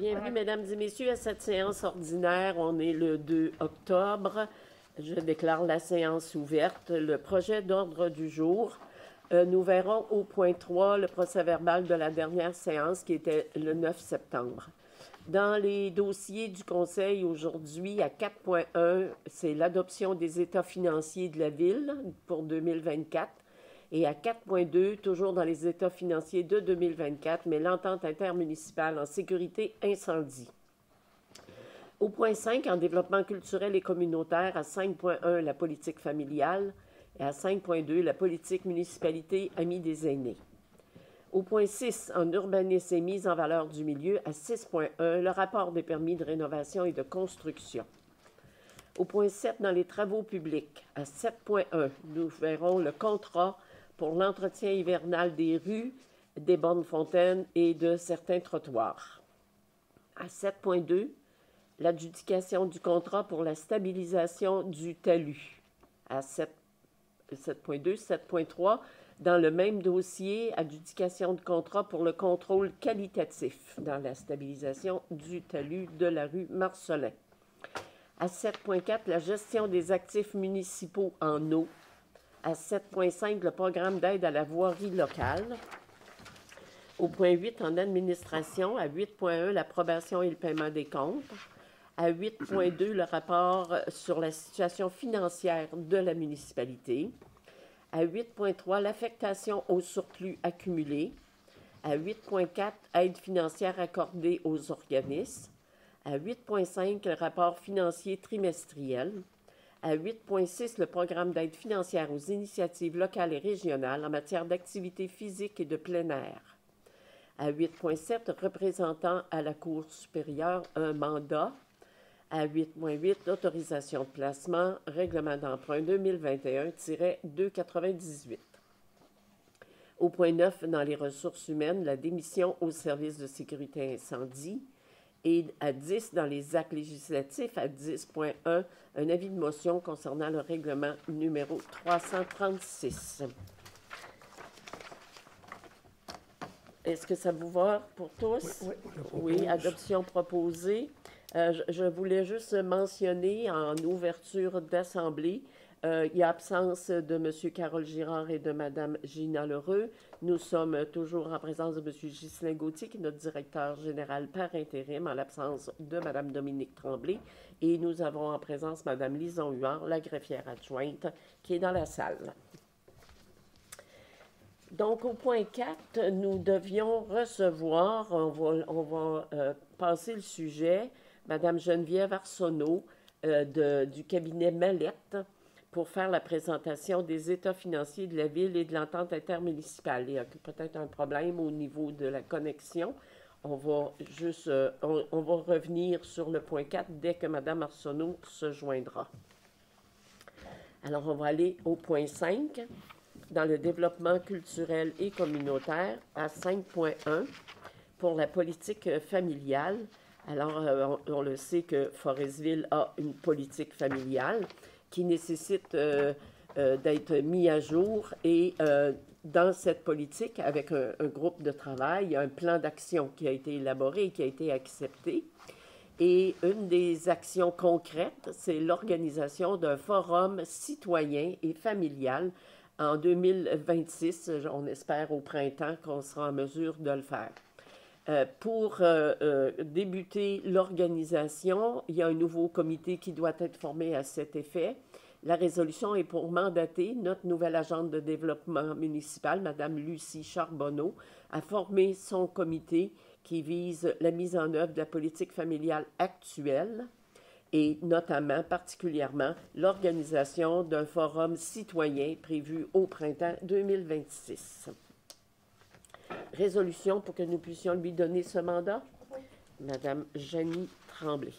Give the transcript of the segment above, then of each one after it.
Bienvenue, mesdames et messieurs, à cette séance ordinaire. On est le 2 octobre. Je déclare la séance ouverte. Le projet d'ordre du jour. Nous verrons au point 3 le procès-verbal de la dernière séance qui était le 9 septembre. Dans les dossiers du Conseil aujourd'hui, à 4.1, c'est l'adoption des états financiers de la Ville pour 2024. Et à 4.2, toujours dans les états financiers de 2024, mais l'entente intermunicipale en sécurité incendie. Au point 5, en développement culturel et communautaire, à 5.1, la politique familiale, et à 5.2, la politique municipalité amis des aînés. Au point 6, en urbanisme et mise en valeur du milieu, à 6.1, le rapport des permis de rénovation et de construction. Au point 7, dans les travaux publics, à 7.1, nous verrons le contrat pour l'entretien hivernal des rues, des bornes-fontaines et de certains trottoirs. À 7.2, l'adjudication du contrat pour la stabilisation du talus. À 7.2, 7.3, dans le même dossier, adjudication de contrat pour le contrôle qualitatif dans la stabilisation du talus de la rue Marcelin. À 7.4, la gestion des actifs municipaux en eau. À 7.5, le programme d'aide à la voirie locale. Au point 8, en administration. À 8.1, l'approbation et le paiement des comptes. À 8.2, le rapport sur la situation financière de la municipalité. À 8.3, l'affectation au surplus accumulé. À 8.4, aide financière accordée aux organismes. À 8.5, le rapport financier trimestriel. À 8.6, le programme d'aide financière aux initiatives locales et régionales en matière d'activités physiques et de plein air. À 8.7, représentant à la Cour supérieure un mandat. À 8.8, l'autorisation de placement, règlement d'emprunt 2021-298. Au point 9, dans les ressources humaines, la démission au service de sécurité incendie. Et à 10, dans les actes législatifs, à 10.1, un avis de motion concernant le règlement numéro 336. Est-ce que ça vous va pour tous? Oui, adoption proposée. Je voulais juste mentionner en ouverture d'assemblée, il y a absence de M. Carole Girard et de Mme Gina Lheureux. Nous sommes toujours en présence de M. Ghislain Gauthier, qui est notre directeur général par intérim, en l'absence de Mme Dominique Tremblay. Et nous avons en présence Mme Lison Huard, la greffière adjointe, qui est dans la salle. Donc, au point 4, nous devions recevoir, on va passer le sujet, Mme Geneviève Arsenault du cabinet Mallette, pour faire la présentation des états financiers de la Ville et de l'entente intermunicipale. Il y a peut-être un problème au niveau de la connexion. On va juste, on va revenir sur le point 4 dès que Mme Arsenault se joindra. Alors, on va aller au point 5, dans le développement culturel et communautaire, à 5.1, pour la politique familiale. Alors, on le sait que Forestville a une politique familiale qui nécessite d'être mis à jour. Et dans cette politique, avec un groupe de travail, il y a un plan d'action qui a été élaboré et qui a été accepté. Et une des actions concrètes, c'est l'organisation d'un forum citoyen et familial en 2026. On espère au printemps qu'on sera en mesure de le faire. Pour débuter l'organisation, il y a un nouveau comité qui doit être formé à cet effet. La résolution est pour mandater notre nouvelle agente de développement municipal, Mme Lucie Charbonneau, à former son comité qui vise la mise en œuvre de la politique familiale actuelle et notamment, particulièrement, l'organisation d'un forum citoyen prévu au printemps 2026. Résolution pour que nous puissions lui donner ce mandat? Madame Janie Tremblay.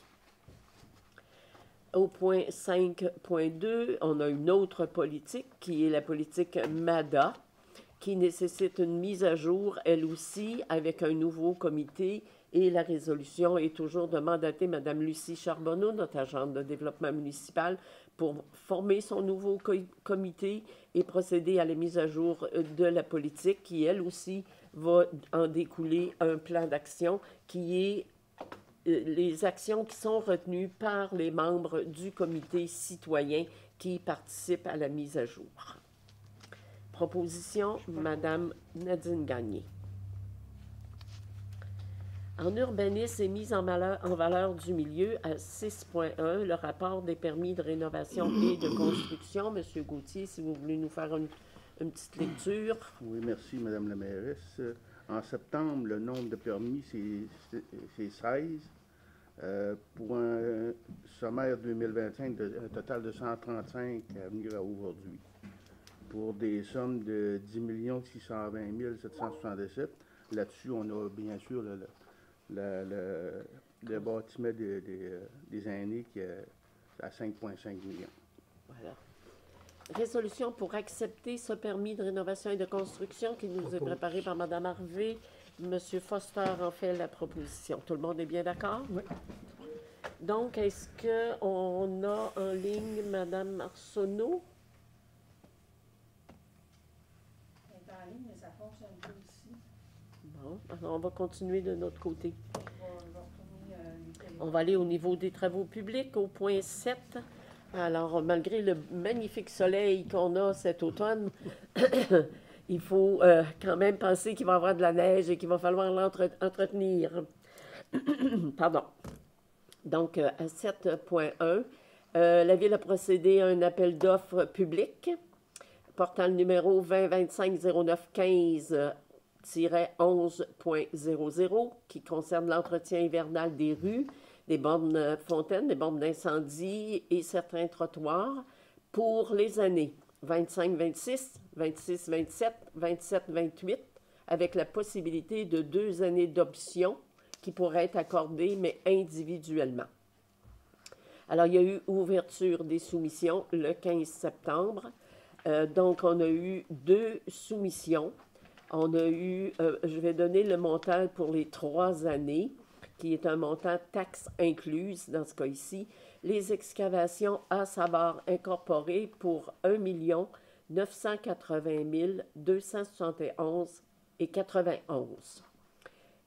Au point 5.2, on a une autre politique qui est la politique MADA, qui nécessite une mise à jour, elle aussi, avec un nouveau comité. Et la résolution est toujours de mandater Mme Lucie Charbonneau, notre agente de développement municipal, pour former son nouveau comité et procéder à la mise à jour de la politique qui, elle aussi, va en découler un plan d'action qui est les actions qui sont retenues par les membres du comité citoyen qui participent à la mise à jour. Proposition, Madame Nadine Gagné. En urbanisme et mise en valeur du milieu, à 6.1, le rapport des permis de rénovation et de construction. Monsieur Gauthier, si vous voulez nous faire une petite lecture. Oui, merci, Madame la mairesse. En septembre, le nombre de permis, c'est 16. Pour un sommaire 2025, un total de 135 à venir à aujourd'hui, pour des sommes de 10 620 777. Là-dessus, on a bien sûr le bâtiment des aînés qui est à 5,5 millions. Voilà. Résolution pour accepter ce permis de rénovation et de construction qui nous est préparé par Mme Harvey. M. Foster en fait la proposition. Tout le monde est bien d'accord? Oui. Donc, est-ce qu'on a en ligne Mme Arsenault? Elle est en ligne, mais ça fonctionne pas ici. Bon, alors on va continuer de notre côté. On va retourner les télés. On va aller au niveau des travaux publics, au point 7. Alors, malgré le magnifique soleil qu'on a cet automne, il faut quand même penser qu'il va y avoir de la neige et qu'il va falloir l'entretenir. Pardon. Donc, à 7.1, la Ville a procédé à un appel d'offres public portant le numéro 2025-0915-11.00 qui concerne l'entretien hivernal des rues, des bornes fontaines, des bornes d'incendie et certains trottoirs pour les années 25-26, 26-27, 27-28, avec la possibilité de 2 années d'option qui pourraient être accordées, mais individuellement. Alors, il y a eu ouverture des soumissions le 15 septembre. Donc, on a eu 2 soumissions. On a eu, je vais donner le montant pour les 3 années, qui est un montant taxe incluse dans ce cas-ci. Les excavations à Savard incorporées pour 1 980 271,91.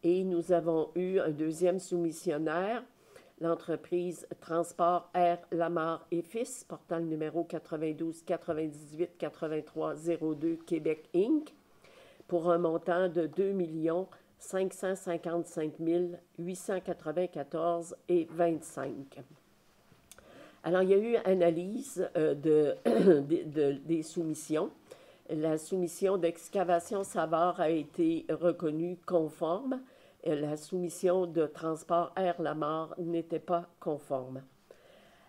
Et nous avons eu un deuxième soumissionnaire, l'entreprise Transport Air Lamar et Fils, portant le numéro 92 98 83 02 Québec Inc., pour un montant de 2 555 894,25. Alors, il y a eu analyse des soumissions. La soumission d'excavation Savard a été reconnue conforme. La soumission de transport Air Lamar n'était pas conforme.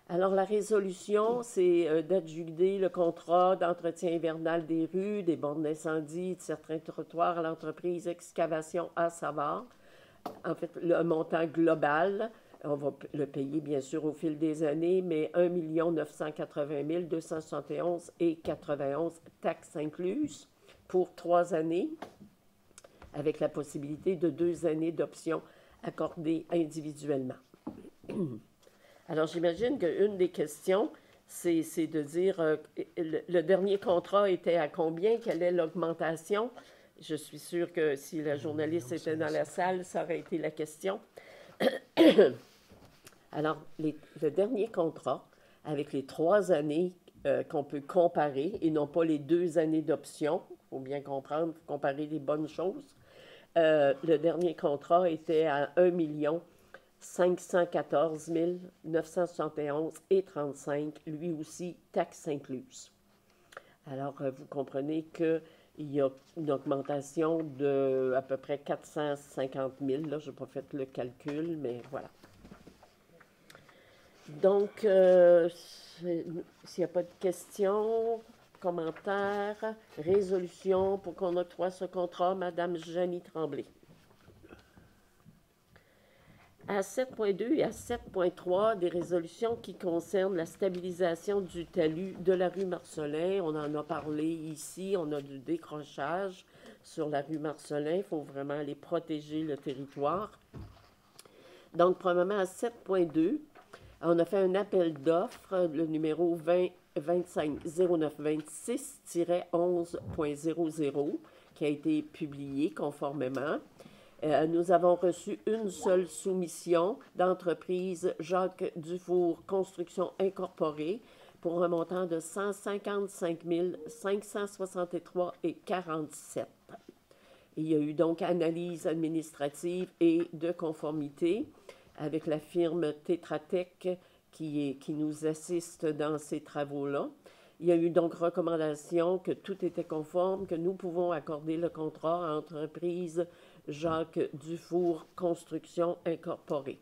Alors, la résolution, c'est d'adjuger le contrat d'entretien hivernal des rues, des bornes d'incendie, de certains trottoirs à l'entreprise Excavation à Savard. En fait, le montant global, on va le payer bien sûr au fil des années, mais 1 980 271,91 taxes incluses pour 3 années, avec la possibilité de 2 années d'options accordées individuellement. Alors, j'imagine qu'une des questions, c'est de dire, le dernier contrat était à combien? Quelle est l'augmentation? Je suis sûre que si la journaliste était dans la salle, ça aurait été la question. Alors, le dernier contrat, avec les 3 années qu'on peut comparer, et non pas les 2 années d'option, il faut bien comprendre, comparer les bonnes choses, le dernier contrat était à 1 514 971,35, lui aussi, taxes incluses. Alors, vous comprenez qu'il y a une augmentation de à peu près 450 000. Là, je n'ai pas fait le calcul, mais voilà. Donc, s'il n'y a pas de questions, commentaires, résolution pour qu'on octroie ce contrat, Mme Janie Tremblay. À 7.2 et à 7.3, des résolutions qui concernent la stabilisation du talus de la rue Marcelin. On en a parlé ici, on a du décrochage sur la rue Marcelin. Il faut vraiment aller protéger le territoire. Donc, premièrement, à 7.2, on a fait un appel d'offres, le numéro 25-0926-11.00, qui a été publié conformément. Nous avons reçu une seule soumission d'entreprise Jacques Dufour Construction Incorporée pour un montant de 155 563,47. Il y a eu donc analyse administrative et de conformité avec la firme Tetra Tech qui nous assiste dans ces travaux-là. Il y a eu donc recommandation que tout était conforme, que nous pouvons accorder le contrat à l'entreprise Jacques Dufour Construction Incorporée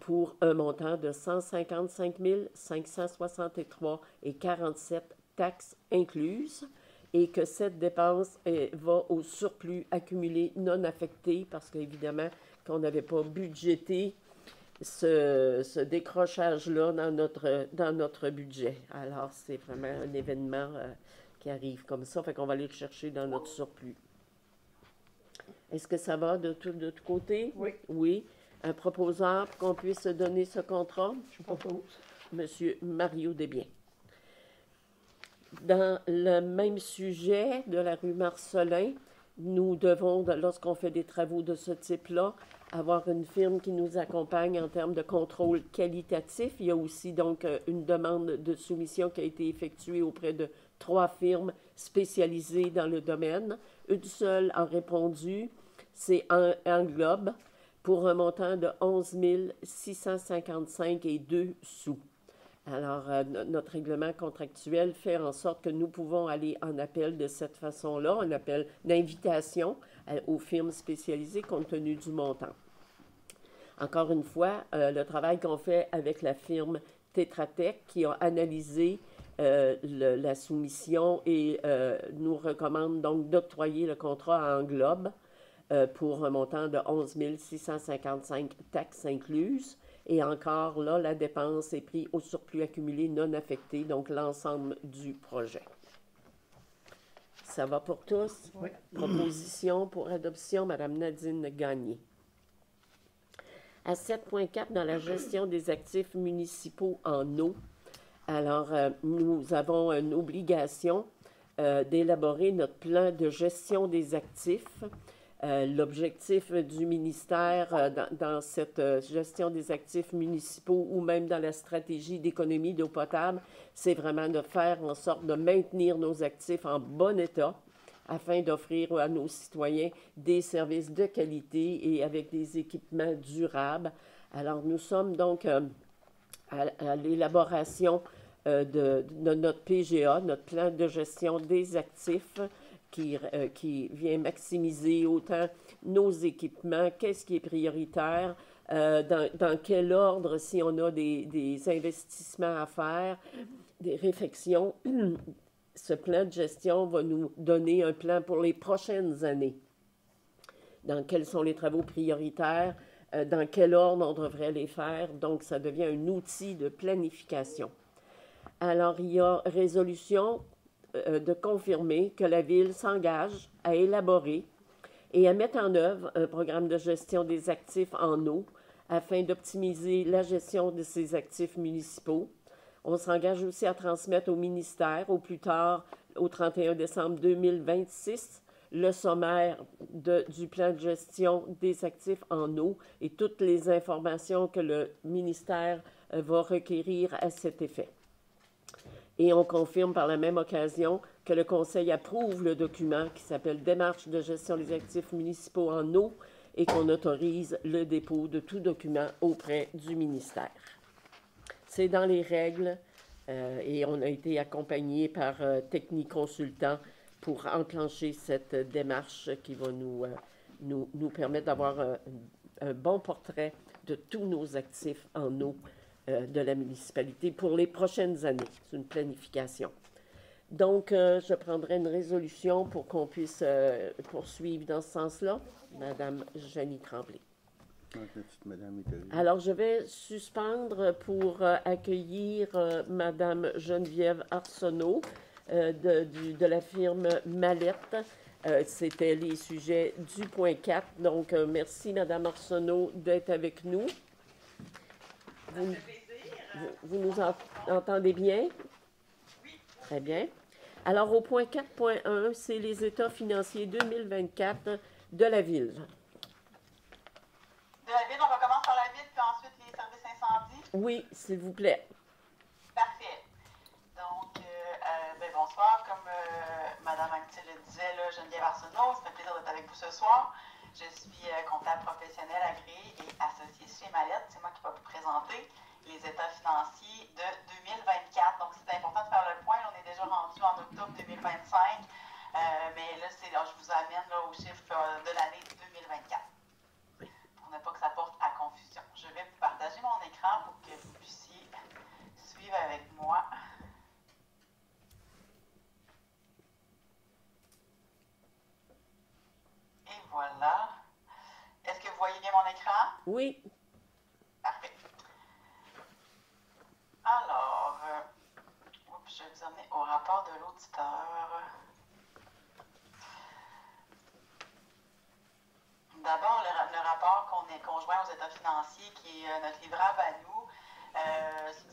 pour un montant de 155 563,47 taxes incluses et que cette dépense va au surplus accumulé non affecté parce qu'évidemment, qu'on n'avait pas budgété ce décrochage-là dans notre budget. Alors, c'est vraiment un événement qui arrive comme ça, fait qu'on va aller le chercher dans notre surplus. Est-ce que ça va de tout côté? Oui. Oui. Un proposeur pour qu'on puisse donner ce contrat? Je propose. Monsieur Mario Desbiens. Dans le même sujet de la rue Marcelin, nous devons, lorsqu'on fait des travaux de ce type-là, avoir une firme qui nous accompagne en termes de contrôle qualitatif. Il y a aussi donc une demande de soumission qui a été effectuée auprès de 3 firmes spécialisées dans le domaine. Une seule a répondu, c'est Englobe, pour un montant de 11 655,02 sous. Alors, notre règlement contractuel fait en sorte que nous pouvons aller en appel de cette façon-là, un appel d'invitation aux firmes spécialisées compte tenu du montant. Encore une fois, le travail qu'on fait avec la firme Tetra Tech qui a analysé la soumission et nous recommande donc d'octroyer le contrat à Englobe pour un montant de 11 655 taxes incluses. Et encore là, la dépense est prise au surplus accumulé non affecté, donc l'ensemble du projet. Ça va pour tous? Oui. Proposition pour adoption, Mme Nadine Gagné. À 7.4, dans la gestion des actifs municipaux en eau, alors nous avons une obligation d'élaborer notre plan de gestion des actifs. L'objectif du ministère dans cette gestion des actifs municipaux ou même dans la stratégie d'économie d'eau potable, c'est vraiment de faire en sorte de maintenir nos actifs en bon état afin d'offrir à nos citoyens des services de qualité et avec des équipements durables. Alors, nous sommes donc à l'élaboration de notre PGA, notre plan de gestion des actifs, qui vient maximiser autant nos équipements, qu'est-ce qui est prioritaire, dans quel ordre, si on a des investissements à faire, des réflexions. Ce plan de gestion va nous donner un plan pour les prochaines années. Dans quels sont les travaux prioritaires, dans quel ordre on devrait les faire. Donc, ça devient un outil de planification. Alors, il y a résolution de confirmer que la Ville s'engage à élaborer et à mettre en œuvre un programme de gestion des actifs en eau afin d'optimiser la gestion de ces actifs municipaux. On s'engage aussi à transmettre au ministère, au plus tard au 31 décembre 2026, le sommaire du plan de gestion des actifs en eau et toutes les informations que le ministère va requérir à cet effet. Et on confirme par la même occasion que le Conseil approuve le document qui s'appelle « Démarche de gestion des actifs municipaux en eau » et qu'on autorise le dépôt de tout document auprès du ministère. C'est dans les règles et on a été accompagné par Techniconsultant pour enclencher cette démarche qui va nous permettre d'avoir un bon portrait de tous nos actifs en eau de la municipalité pour les prochaines années. C'est une planification. Donc, je prendrai une résolution pour qu'on puisse poursuivre dans ce sens-là. Madame Janie Tremblay. Alors, je vais suspendre pour accueillir Madame Geneviève Arsenault de la firme Mallette. C'était les sujets du point 4. Donc, merci Madame Arsenault d'être avec nous. Vous nous entendez bien? Oui. Très bien. Alors, au point 4.1, c'est les états financiers 2024 De la ville. De la ville, on recommence par la ville, puis ensuite les services incendie. Oui, s'il vous plaît. Parfait. Donc, bonsoir. Comme Mme Anctil le disait, là, Geneviève Arsenault, ça fait plaisir d'être avec vous ce soir. Je suis comptable professionnel agréé et associé chez Mallette. C'est moi qui vais vous présenter les états financiers de 2024. Donc, c'est important de faire le point. On est déjà rendu en octobre 2025. Mais là, je vous amène là, au chiffre de l'année 2024. Pour ne pas que ça porte à confusion. Je vais vous partager mon écran pour que vous puissiez suivre avec moi. Et voilà. Est-ce que vous voyez bien mon écran? Oui. Parfait. Alors, je vais vous emmener au rapport de l'auditeur. D'abord, le rapport qu'on joint aux états financiers, qui est notre livrable à nous.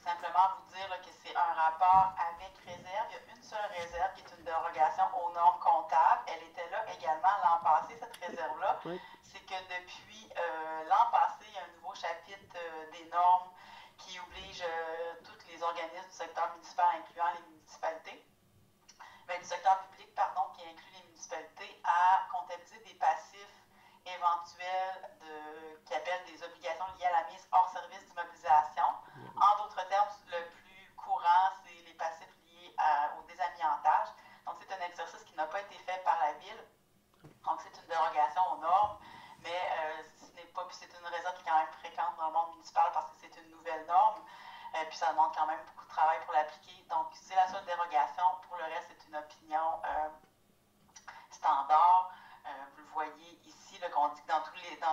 Simplement vous dire là, que c'est un rapport avec réserve. Il y a une seule réserve qui est une dérogation aux normes comptables. Elle était là également l'an passé, cette réserve-là. Oui. C'est que depuis l'an passé, il y a un nouveau chapitre des normes qui oblige tous les organismes du secteur municipal, incluant les municipalités, du secteur public, pardon, qui inclut les municipalités, à comptabiliser des passifs éventuels qui appellent des obligations liées à la mise hors service d'immobilisation. En d'autres termes, le plus courant, c'est les passifs liés au désamiantage. Donc, c'est un exercice qui n'a pas été fait par la Ville. Donc, c'est une dérogation aux normes, mais c'est une raison qui est quand même fréquente dans le monde municipal parce que c'est une nouvelle norme. Puis ça demande quand même beaucoup de travail pour l'appliquer. Donc, c'est la seule dérogation. Pour le reste, c'est une opinion standard. Vous le voyez ici, qu'on dit que dans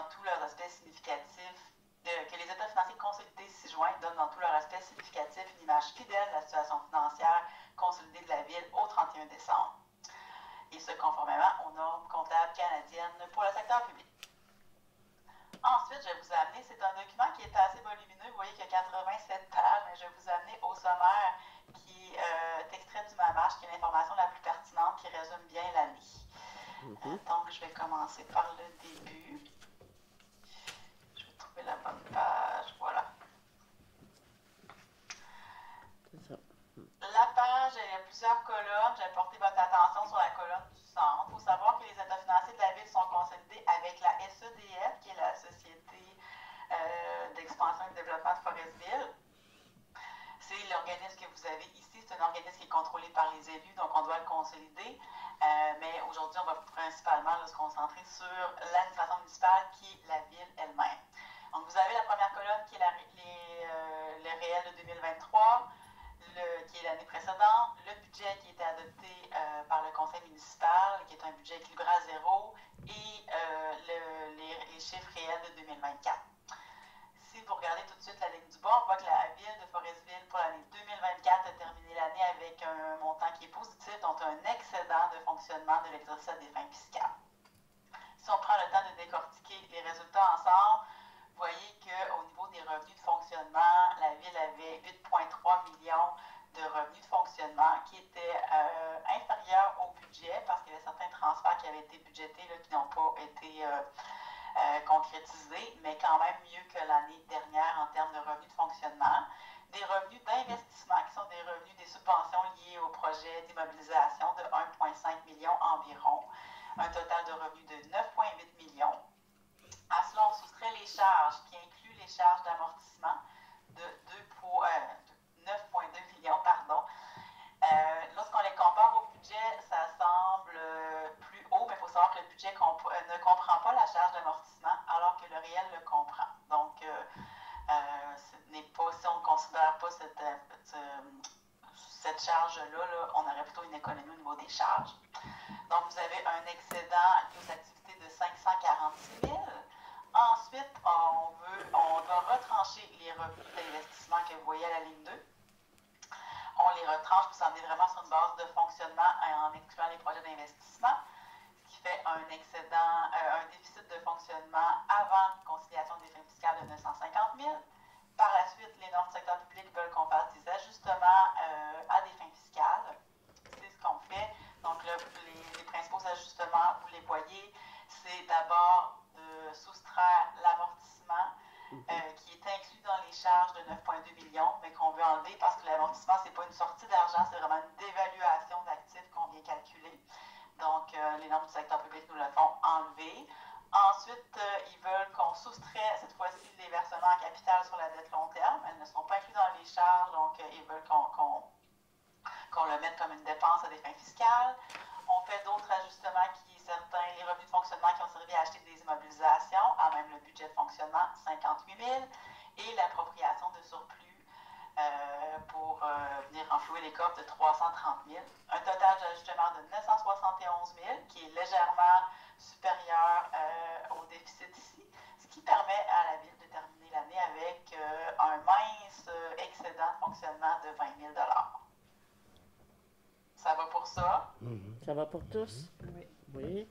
tous leurs aspects significatifs, que les états financiers consolidés ci-joints donnent dans tous leurs aspects significatifs une image fidèle de la situation financière consolidée de la Ville au 31 décembre. Et ce, conformément aux normes comptables canadiennes pour le secteur public. Ensuite, je vais vous amener, c'est un document qui est assez volumineux, vous voyez qu'il y a 87 pages, mais je vais vous amener au sommaire qui est extrait du MAMACH, qui est l'information la plus pertinente, qui résume bien l'année. Donc, je vais commencer par le début. Je vais trouver la bonne page, voilà. C'est ça. La page, il y a plusieurs colonnes. Je vais porter votre attention sur la colonne du centre. Il faut savoir que les états financiers de la Ville sont consolidés avec la SEDF, qui est la Société d'expansion et de développement de Forestville. C'est l'organisme que vous avez ici. C'est un organisme qui est contrôlé par les élus, donc on doit le consolider. Mais aujourd'hui, on va principalement se concentrer sur l'administration municipale, qui est la Ville elle-même. Donc, vous avez la première colonne qui est le réel de 2023. Qui est l'année précédente, le budget qui a été adopté par le conseil municipal, qui est un budget équilibré à zéro, et les chiffres réels de 2024. Si vous regardez tout de suite la ligne du bas, on voit que la Ville de Forestville, pour l'année 2024, a terminé l'année avec un montant qui est positif, donc un excédent de fonctionnement de l'exercice à des fins fiscales. Si on prend le temps de décortiquer les résultats ensemble, vous voyez qu'au niveau des revenus de fonctionnement, la Ville avait 8,3 millions de revenus de fonctionnement qui étaient inférieurs au budget parce qu'il y avait certains transferts qui avaient été budgétés qui n'ont pas été concrétisés, mais quand même mieux que l'année dernière en termes de revenus de fonctionnement. Des revenus d'investissement qui sont des revenus des subventions liées au projet d'immobilisation de 1,5 million environ. Un total de revenus de 9,8 millions. À cela, on soustrait les charges, qui incluent les charges d'amortissement de 9,2 millions. Lorsqu'on les compare au budget, ça semble plus haut, mais il faut savoir que le budget ne comprend pas la charge d'amortissement, alors que le réel le comprend. Donc, si on ne considère pas cette charge-là, on aurait plutôt une économie au niveau des charges. Donc, vous avez un excédent aux activités de 546 000. Ensuite, on doit retrancher les revenus d'investissement que vous voyez à la ligne 2. On les retranche pour s'en aller vraiment sur une base de fonctionnement en excluant les projets d'investissement, ce qui fait un excédent, un déficit de fonctionnement avant conciliation des fins fiscales de 950 000. Par la suite, les normes du secteur public veulent qu'on fasse des ajustements à des fins fiscales. C'est ce qu'on fait. Donc, les principaux ajustements, vous les voyez, c'est d'abord de 9,2 millions, mais qu'on veut enlever parce que l'amortissement, ce n'est pas une sortie d'argent, c'est vraiment une dévaluation d'actifs qu'on vient calculer. Donc, les normes du secteur public nous le font enlever. Ensuite, ils veulent qu'on soustrait cette fois-ci les versements en capital sur la dette long terme. Elles ne sont pas incluses dans les charges, donc ils veulent qu'on le mette comme une dépense à des fins fiscales. On fait d'autres ajustements certains, les revenus de fonctionnement qui ont servi à acheter des immobilisations, à même le budget de fonctionnement, 58 000, et l'appropriation de surplus pour venir renflouer les coffres de 330 000. Un total d'ajustement de 971 000, qui est légèrement supérieur au déficit ici, ce qui permet à la Ville de terminer l'année avec un mince excédent de fonctionnement de 20 000 Ça va pour ça? Ça va pour tous? Oui. Oui.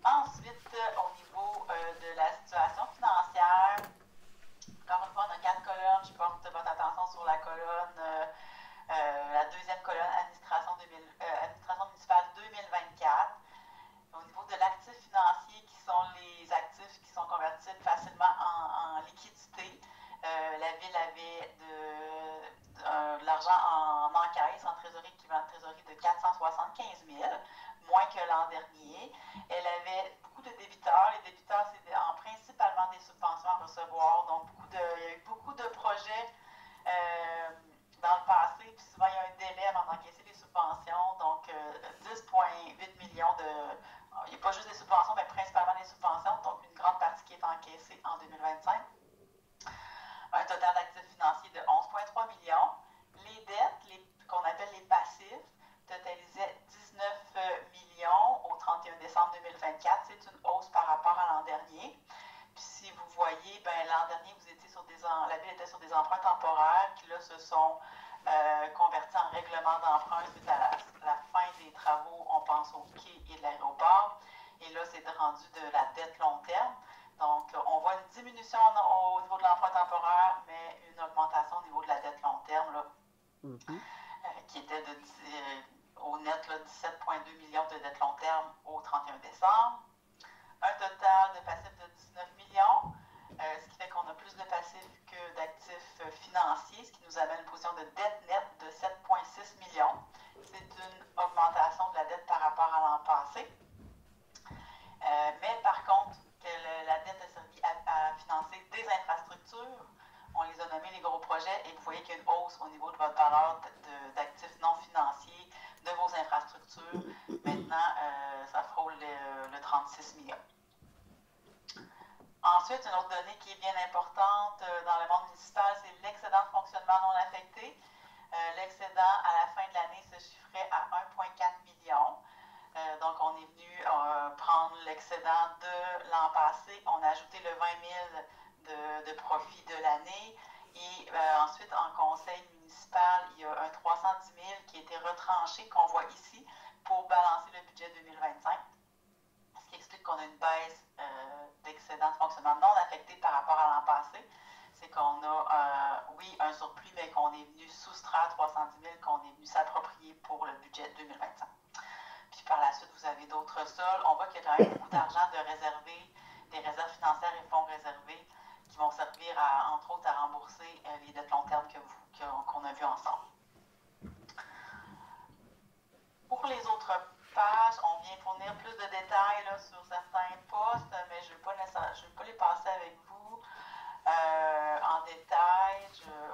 Ensuite, au niveau de la situation financière, encore une fois, on a 4 colonnes. Je porte votre attention sur la colonne, la deuxième colonne, administration municipale 2024. Au niveau de l'actif financier, qui sont les actifs qui sont convertibles facilement en liquidité, la Ville avait de l'argent en encaisse, en trésorerie, équivalent de trésorerie de 475 000, moins que l'an dernier. Elle avait beaucoup de débiteurs. Les débiteurs, c'est principalement des subventions à recevoir. Donc, il y a eu beaucoup de projets dans le passé, puis souvent, il y a un délai avant d'encaisser les subventions. Donc, 10,8 millions il n'y a pas juste des subventions, mais principalement des subventions. Donc, une grande partie qui est encaissée en 2025. Un total d'actifs financiers de 11,3 millions. Les dettes, qu'on appelle les passifs, totalisaient 19 millions au 31 décembre 2024. C'est une hausse par rapport à l'an dernier. Puis si vous voyez, l'an dernier, la Ville était sur des emprunts temporaires qui là se sont convertis en règlement d'emprunt suite à la fin des travaux. On pense au quai et de l'aéroport. Et là, c'est rendu de la dette long terme. Donc, on voit une diminution au niveau de l'emprunt temporaire, mais une augmentation au niveau de la dette long terme, là, qui était au net 17,2 millions de dette long terme au 31 décembre. Un total de passifs de 19 millions, ce qui fait qu'on a plus de passifs que d'actifs financiers, ce qui nous amène à une position de dette nette de 7,6 millions. C'est une augmentation de la dette par rapport à l'an passé. Mais par contre, la dette a servi à financer des infrastructures. On les a nommés les gros projets et vous voyez qu'il y a une hausse au niveau de votre valeur d'actifs non financiers de vos infrastructures. Maintenant, ça frôle le 36 millions. Ensuite, une autre donnée qui est bien importante dans le monde municipal, c'est l'excédent de fonctionnement non affecté. L'excédent à la fin de l'année se chiffrait à 1,4 million. Donc, on est venu prendre l'excédent de l'an passé. On a ajouté le 20 000 de profit de l'année. Et ensuite, en conseil municipal, il y a un 310 000 qui a été retranché, qu'on voit ici, pour balancer le budget 2025. Ce qui explique qu'on a une baisse d'excédent de fonctionnement non affecté par rapport à l'an passé. C'est qu'on a, oui, un surplus, mais qu'on est venu soustraire 310 000 qu'on est venu s'approprier pour le budget 2025. Puis par la suite, vous avez d'autres sols. On voit qu'il y a quand même beaucoup d'argent de réserver, des réserves financières et fonds réservés qui vont servir, entre autres, à rembourser les dettes long terme qu'on a vues ensemble. Pour les autres pages, on vient fournir plus de détails là, sur certains postes, mais je ne vais pas les passer avec vous en détail.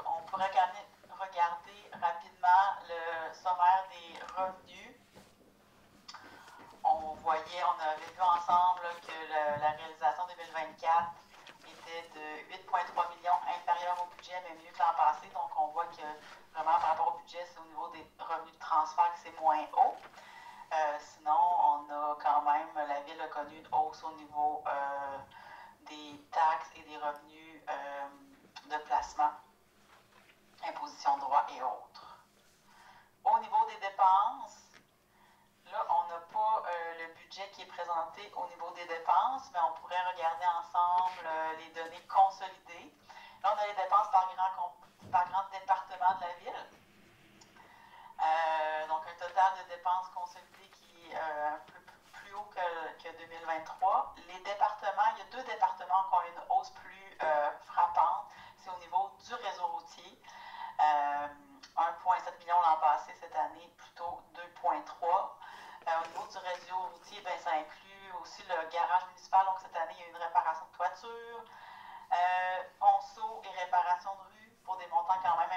On pourrait regarder rapidement le sommaire des revenus. On avait vu ensemble que la réalisation 2024 était de 8,3 millions inférieur au budget, mais mieux que l'an passé. Donc, on voit que vraiment par rapport au budget, c'est au niveau des revenus de transfert que c'est moins haut. Sinon, on a quand même, la Ville a connu une hausse au niveau des taxes et des revenus de placement, imposition de droits et autres. Au niveau des dépenses, là, on n'a pas le budget qui est présenté au niveau des dépenses, mais on pourrait regarder ensemble les données consolidées. Là, on a les dépenses par grand département de la Ville. Donc, un total de dépenses consolidées qui est un peu plus haut que 2023. Les départements, il y a 2 départements qui ont une hausse plus frappante. C'est au niveau du réseau routier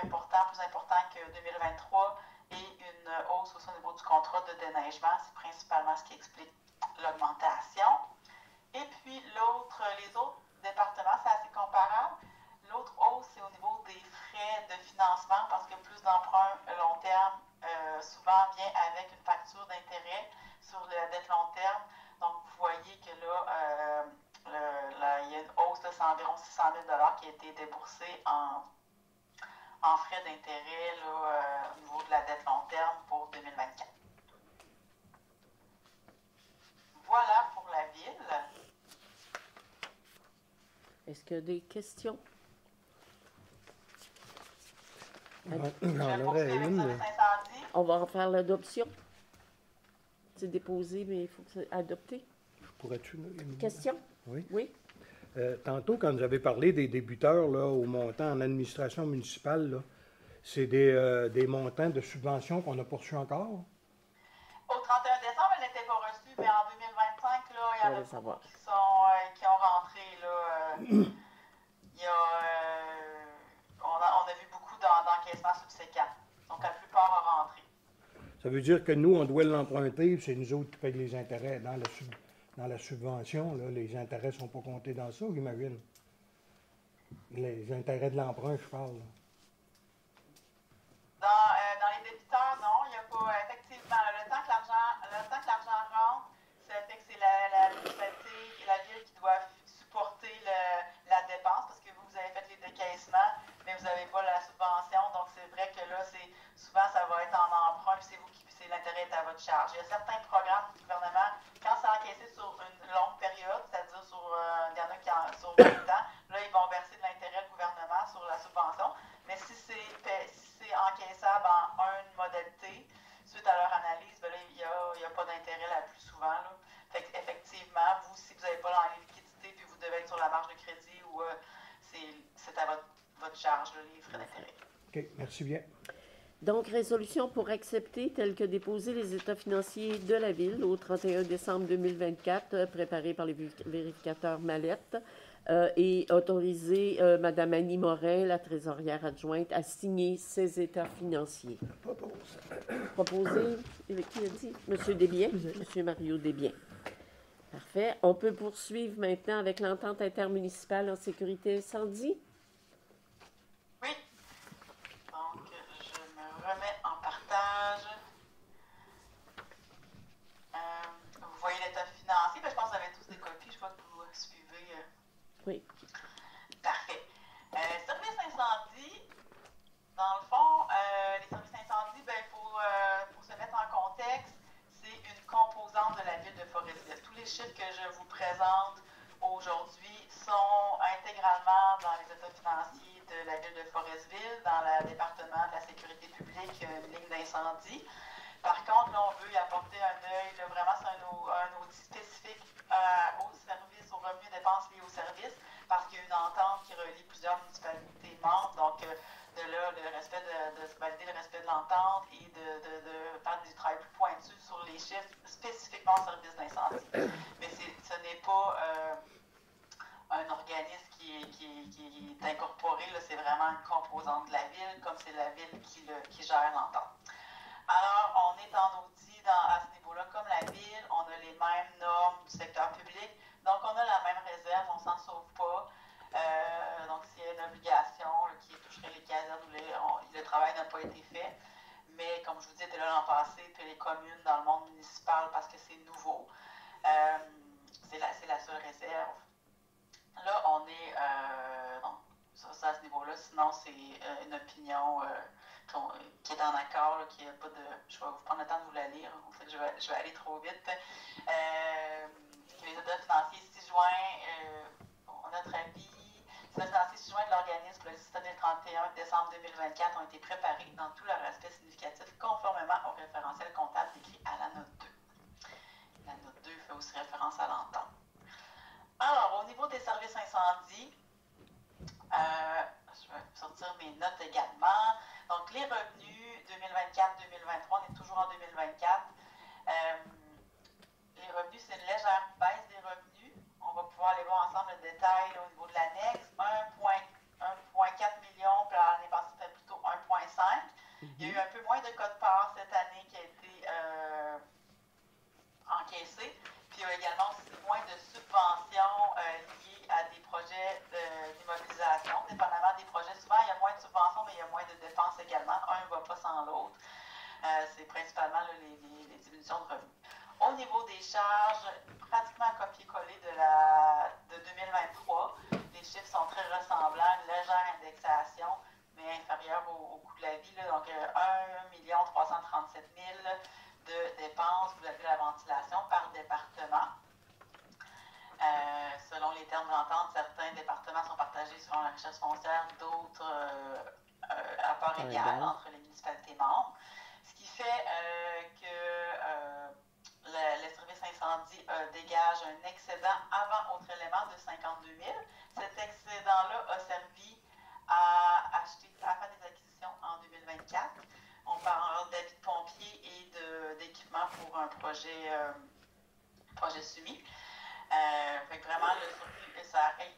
important, plus important que 2023, et une hausse aussi au niveau du contrat de déneigement. C'est principalement ce qui explique l'augmentation. Et puis les autres départements, c'est assez comparable. L'autre hausse, c'est au niveau des frais de financement, parce que plus d'emprunts long terme souvent vient avec une facture d'intérêt sur la dette long terme. Donc, vous voyez que là, il y a une hausse de environ 600 000 $ qui a été déboursée en frais d'intérêt au niveau de la dette long terme pour 2024. Voilà pour la ville. Est-ce qu'il y a des questions? J'en aurais une. On va en faire l'adoption. C'est déposé, mais il faut que c'est adopté. Pourrais-tu... Question? Oui. Oui. Tantôt, quand vous avez parlé des débuteurs là, au montant en administration municipale, là, c'est des montants de subventions qu'on n'a pas reçus encore? Au 31 décembre, elle n'était pas reçue, mais en 2025, là, il y en a savoir. qui ont rentré. Là, on a vu beaucoup d'encaissements subséquents. Donc, la plupart ont rentré. Ça veut dire que nous, on doit l'emprunter, c'est nous autres qui payons les intérêts. Dans la subvention, là, les intérêts ne sont pas comptés dans ça, j'imagine. Les intérêts de l'emprunt, je parle. Dans les débiteurs, non, il n'y a pas. Effectivement, le temps que l'argent rentre, ça fait que c'est la municipalité et la ville qui doivent supporter la dépense, parce que vous avez fait les décaissements, mais vous n'avez pas la subvention. Donc, c'est vrai que là, souvent, ça va être en emprunt, puis l'intérêt est à votre charge. Il y a certains programmes du gouvernement, quand c'est encaissé sur une longue période, c'est-à-dire il y en a qui sur 20 ans, là, ils vont verser de l'intérêt au gouvernement sur la subvention. Mais si c'est encaissable en une modalité, suite à leur analyse, ben là, il n'y a pas d'intérêt la plus souvent. Là. Fait qu'effectivement, si vous n'avez pas la liquidité puis vous devez être sur la marge de crédit, c'est à votre charge, là, les frais d'intérêt. OK, merci bien. Donc, résolution pour accepter, tel que déposé, les états financiers de la Ville au 31 décembre 2024, préparés par les vérificateurs Mallette, et autoriser Mme Annie Morin, la trésorière adjointe, à signer ces états financiers. Proposé, qui a dit? M. Desbiens? M. Mario Desbiens. Parfait. On peut poursuivre maintenant avec l'entente intermunicipale en sécurité incendie. Oui. Donc, je me remets en partage. Vous voyez l'état financier. Je pense que vous avez tous des copies. Je vois que vous suivez. Oui. Parfait. Service incendie. Dans le fond, les services incendies, pour se mettre en contexte, c'est une composante de la ville de Forestville. Tous les chiffres que je vous présente aujourd'hui sont intégralement dans les états financiers de la ville de Forestville, dans le département de la sécurité publique, une ligne d'incendie. Par contre, là, on veut y apporter un œil, là, vraiment, c'est un outil spécifique aux services, aux revenus et dépenses liés aux services, parce qu'il y a une entente qui relie plusieurs municipalités membres. Donc, de là, de valider le respect de l'entente et de faire du travail plus pointu sur les chiffres spécifiquement au service d'incendie. Mais ce n'est pas un organisme qui est incorporé, c'est vraiment une composante de la ville, comme c'est la ville qui gère l'entente. Alors, on est en audit à ce niveau-là, comme la ville, on a les mêmes normes du secteur public, donc on a la même réserve, on ne s'en sauve pas. Donc, s'il y a une obligation qui toucherait les casernes, le travail n'a pas été fait. Mais, comme je vous disais, l'an passé, puis les communes dans le monde municipal, parce que c'est nouveau, c'est la seule réserve. Là, on est donc, ça à ce niveau-là. Sinon, c'est une opinion qui est en accord, là, qui n'a pas de. Je vais vous prendre le temps de vous la lire. En fait, je vais aller trop vite. Que les états financiers 6 juin, notre avis. Les états financiers 6 juin de l'organisme pour le système du 31 décembre 2024 ont été préparés dans tout leur aspect significatif, conformément au référentiel comptable décrit à la note 2. La note 2 fait aussi référence à l'entente. Alors, au niveau des services incendies, je vais sortir mes notes également. Donc, les revenus 2024-2023, on est toujours en 2024. Les revenus, c'est une légère baisse des revenus. On va pouvoir aller voir ensemble le détail là, au niveau de l'annexe. 1,4 million, puis l'année passée, c'était plutôt 1,5 légère indexation, mais inférieure au coût de la vie. Là. Donc, 1 337 000 de dépenses, vous avez la ventilation par département. Selon les termes d'entente, certains départements sont partagés selon la richesse foncière, d'autres à part égale entre les municipalités membres. Ce qui fait que le service incendie dégage un excédent avant autre élément de 52 000. Cet excédent-là a servi à faire des acquisitions en 2024. On parle d'avis de pompiers et d'équipements pour un projet SUMI. Fait que vraiment, le surplus, ça aide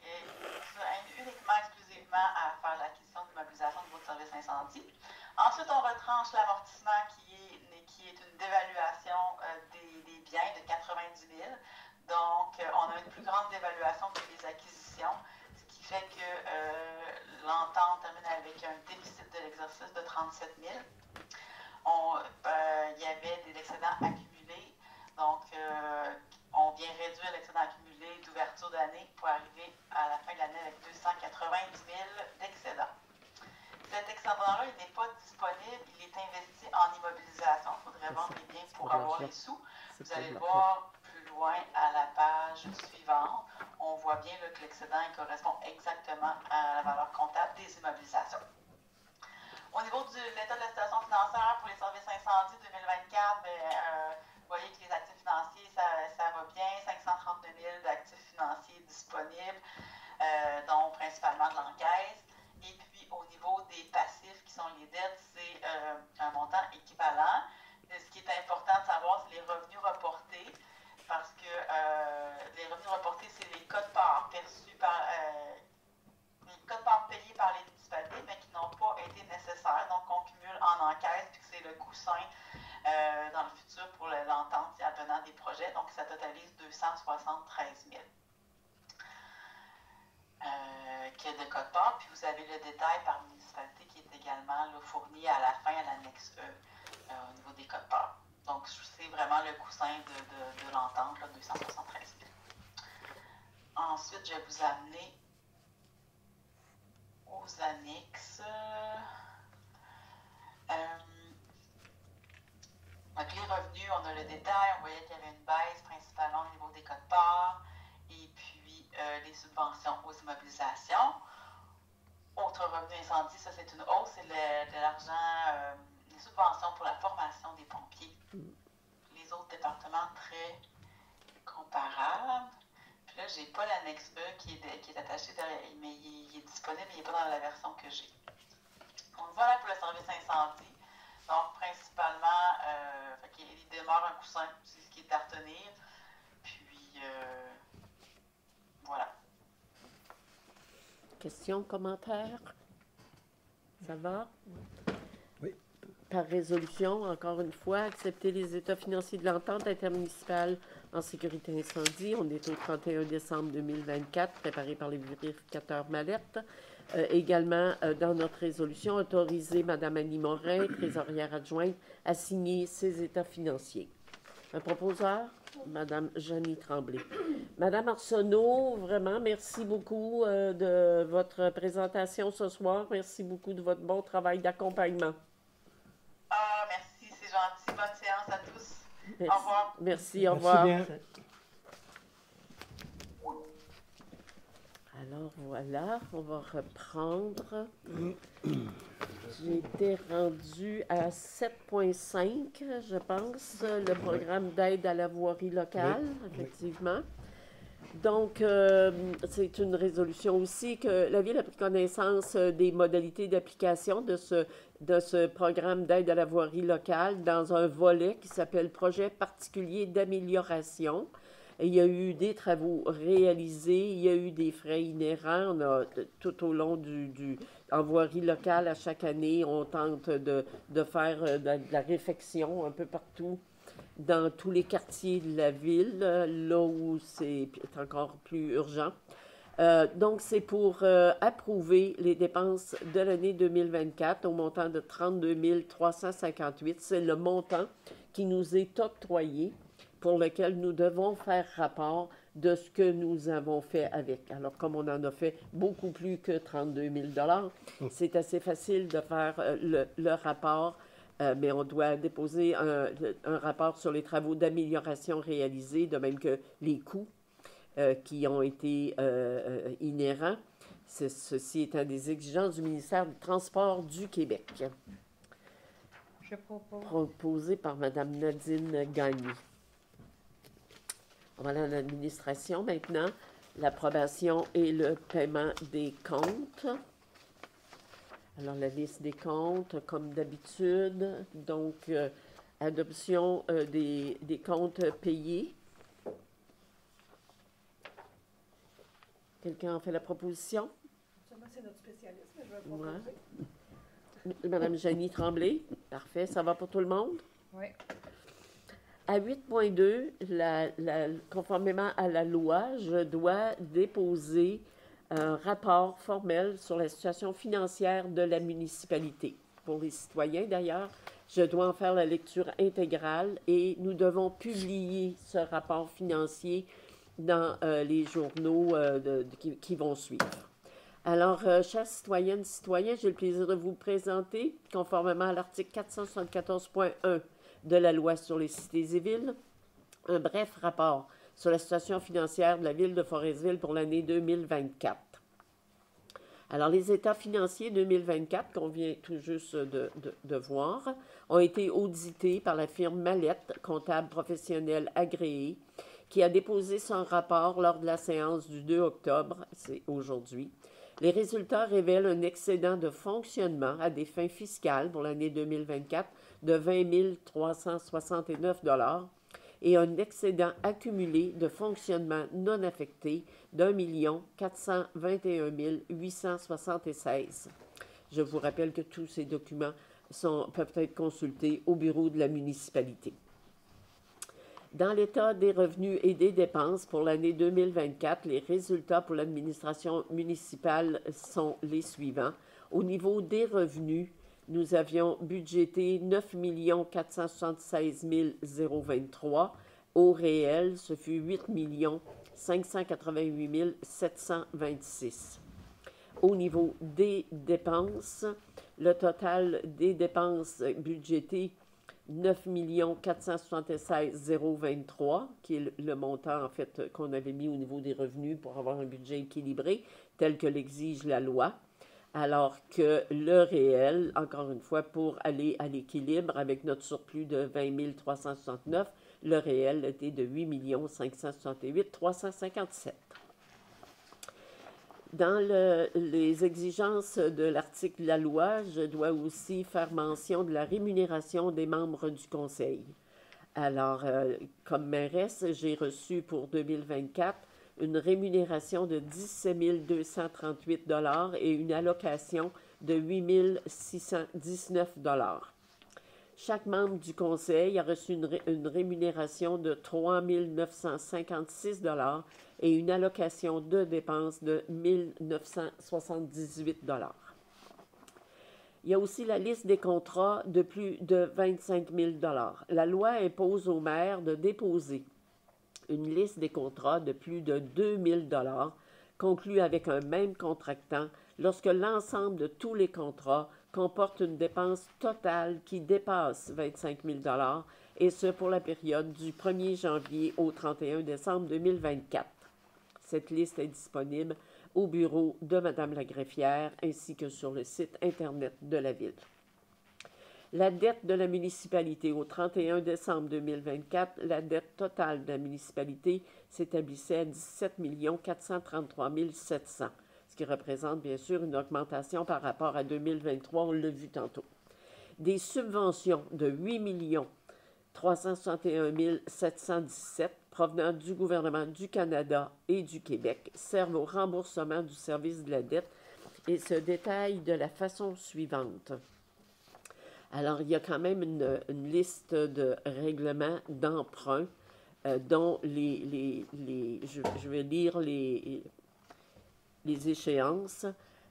uniquement, exclusivement à faire l'acquisition de mobilisation de votre service incendie. Ensuite, on retranche l'amortissement qui est une dévaluation des biens de 90 000. Donc, on a une plus grande dévaluation que les acquisitions, ce qui fait que l'entente termine avec un déficit de l'exercice de 37 000. Il y avait des excédents accumulés. Donc, on vient réduire l'excédent accumulé d'ouverture d'année pour arriver à la fin de l'année avec 290 000 d'excédent. Cet excédent-là, il n'est pas disponible, il est investi en immobilisation. Il faudrait vendre les biens pour avoir les sous. Vous allez le voir plus loin à la page suivante. On voit bien là, que l'excédent correspond exactement à la valeur comptable des immobilisations. Au niveau de l'état de la situation financière pour les services incendies 2024, vous voyez que les actifs financiers, ça va bien, 539 000 d'actifs financiers disponibles, dont principalement de l'encaisse. Et puis, au niveau des passifs, qui sont les dettes, c'est un montant équivalent. Ce qui est important de savoir, c'est les revenus reportés, parce que les revenus reportés, c'est les quotes-parts perçus par... les quotes-parts payés par les municipalités, mais qui n'ont pas été nécessaires. Donc, on cumule en encaisse, puis c'est le coussin dans le futur pour l'entente advenant des projets. Donc, ça totalise 273 000 de quote-part. Puis, vous avez le détail par municipalité qui est également là, fourni à la fin à l'annexe E au niveau des quote-part. Donc, c'est vraiment le coussin de l'entente, 273 000. Ensuite, je vais vous amener aux annexes. Donc, les revenus, on a le détail. On voyait qu'il y avait une baisse principalement au niveau des quotes-parts et puis les subventions aux immobilisations. Autre revenu incendie, ça c'est une hausse, c'est de l'argent, les subventions pour la formation des pompiers. Les autres départements très comparables. Puis là, j'ai pas l'annexe E qui est attachée derrière, mais il est disponible, mais il n'est pas dans la version que j'ai. Donc voilà pour le service incendie. Donc principalement, il demeure un coussin, c'est ce qui est à retenir. Puis voilà. Questions, commentaires? Ça va? Oui. Par résolution, encore une fois, accepter les états financiers de l'entente intermunicipale en sécurité incendie. On est au 31 décembre 2024, préparé par les vérificateurs Mallette. Également, dans notre résolution, autoriser Mme Annie Morin, trésorière adjointe, à signer ces états financiers. Un proposeur? Mme Jeannie Tremblay. Mme Arsenault, vraiment, merci beaucoup de votre présentation ce soir. Merci beaucoup de votre bon travail d'accompagnement. Ah, merci, c'est gentil. Bonne séance à tous. Merci. Au revoir. Merci, au revoir. Bien. Alors voilà, on va reprendre. J'ai été rendue à 7,5, je pense, le programme d'aide à la voirie locale, effectivement. Donc, c'est une résolution aussi que la Ville a pris connaissance des modalités d'application de ce programme d'aide à la voirie locale dans un volet qui s'appelle « Projet particulier d'amélioration ». Il y a eu des travaux réalisés, il y a eu des frais inhérents. On a, tout au long en voirie locale, à chaque année, on tente de faire de la réfection un peu partout, dans tous les quartiers de la ville, là où c'est encore plus urgent. Donc, c'est pour approuver les dépenses de l'année 2024 au montant de 32 358. C'est le montant qui nous est octroyé, pour lequel nous devons faire rapport de ce que nous avons fait avec. Alors, comme on en a fait beaucoup plus que 32 000 c'est assez facile de faire le rapport, mais on doit déposer un rapport sur les travaux d'amélioration réalisés, de même que les coûts qui ont été inhérents. Ceci étant des exigences du ministère du Transport du Québec. Je propose. Proposé par Mme Nadine Gagné. On va aller en administration maintenant. L'approbation et le paiement des comptes. Alors, la liste des comptes, comme d'habitude. Donc, adoption des comptes payés. Quelqu'un en fait la proposition? Seulement, c'est notre spécialiste, mais je vais proposer. Ouais. Madame Janie Tremblay. Parfait. Ça va pour tout le monde? Oui. À 8.2, conformément à la loi, je dois déposer un rapport formel sur la situation financière de la municipalité. Pour les citoyens, d'ailleurs, je dois en faire la lecture intégrale et nous devons publier ce rapport financier dans les journaux qui vont suivre. Alors, chers citoyennes et citoyens, j'ai le plaisir de vous présenter, conformément à l'article 474.1 de la loi sur les cités et villes, un bref rapport sur la situation financière de la ville de Forestville pour l'année 2024. Alors, les états financiers 2024, qu'on vient tout juste de voir, ont été audités par la firme Mallette, comptable professionnel agréé, qui a déposé son rapport lors de la séance du 2 octobre, c'est aujourd'hui. Les résultats révèlent un excédent de fonctionnement à des fins fiscales pour l'année 2024 de 20 369 $ et un excédent accumulé de fonctionnement non affecté d'1 421 876. Je vous rappelle que tous ces documents peuvent être consultés au bureau de la municipalité. Dans l'état des revenus et des dépenses pour l'année 2024, les résultats pour l'administration municipale sont les suivants. Au niveau des revenus, nous avions budgété 9 476 023. Au réel, ce fut 8 588 726. Au niveau des dépenses, le total des dépenses budgétées 9 476 023, qui est le montant, en fait, qu'on avait mis au niveau des revenus pour avoir un budget équilibré, tel que l'exige la loi, alors que le réel, encore une fois, pour aller à l'équilibre avec notre surplus de 20 369, le réel était de 8 568 357. Dans les exigences de l'article de la loi, je dois aussi faire mention de la rémunération des membres du conseil. Alors, comme mairesse, j'ai reçu pour 2024 une rémunération de 17 238 $ et une allocation de 8 619 $. Chaque membre du conseil a reçu une rémunération de 3 956 $ et une allocation de dépenses de 1 978 $. Il y a aussi la liste des contrats de plus de 25 000 $. La loi impose aux maires de déposer une liste des contrats de plus de 2 000 $ conclus avec un même contractant lorsque l'ensemble de tous les contrats comporte une dépense totale qui dépasse 25 000 $ et ce pour la période du 1er janvier au 31 décembre 2024. Cette liste est disponible au bureau de Mme la greffière ainsi que sur le site Internet de la Ville. La dette de la municipalité au 31 décembre 2024, la dette totale de la municipalité s'établissait à 17 433 700, ce qui représente bien sûr une augmentation par rapport à 2023, on l'a vu tantôt. Des subventions de 8 361 717 provenant du gouvernement du Canada et du Québec servent au remboursement du service de la dette et se détaillent de la façon suivante. Alors, il y a quand même une liste de règlements d'emprunt dont je vais lire les échéances.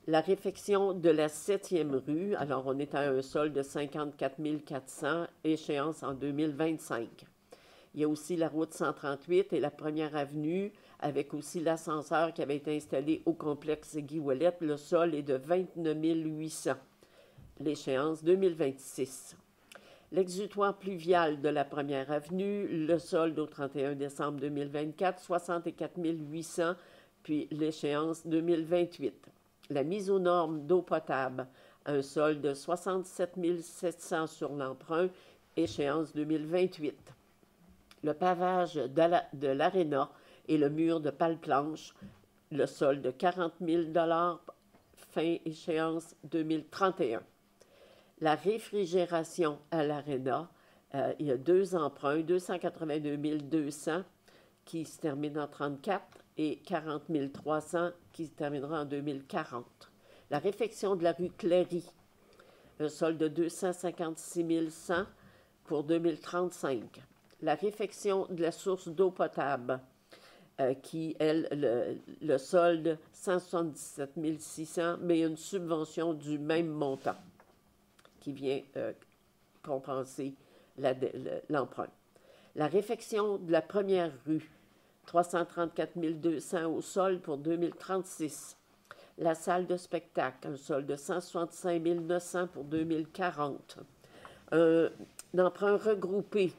La réfection de la 7e rue, alors on est à un solde de 54 400, échéance en 2025. Il y a aussi la route 138 et la 1er avenue avec aussi l'ascenseur qui avait été installé au complexe Guy Ouellet. Le sol est de 29 800. L'échéance 2026. L'exutoire pluvial de la Première Avenue, le solde au 31 décembre 2024, 64 800, puis l'échéance 2028. La mise aux normes d'eau potable, un solde de 67 700 sur l'emprunt, échéance 2028. Le pavage de l'aréna et le mur de pale-planche, le solde de 40 000 fin échéance 2031. La réfrigération à l'aréna, il y a 2 emprunts, 282 200 qui se terminent en 34 et 40 300 qui se terminera en 2040. La réfection de la rue Cléry, un solde de 256 100 pour 2035. La réfection de la source d'eau potable, qui, elle, le solde 177 600, mais une subvention du même montant qui vient compenser l'emprunt. La réfection de la première rue, 334 200 au solde pour 2036. La salle de spectacle, un solde de 165 900 pour 2040. Un emprunt regroupé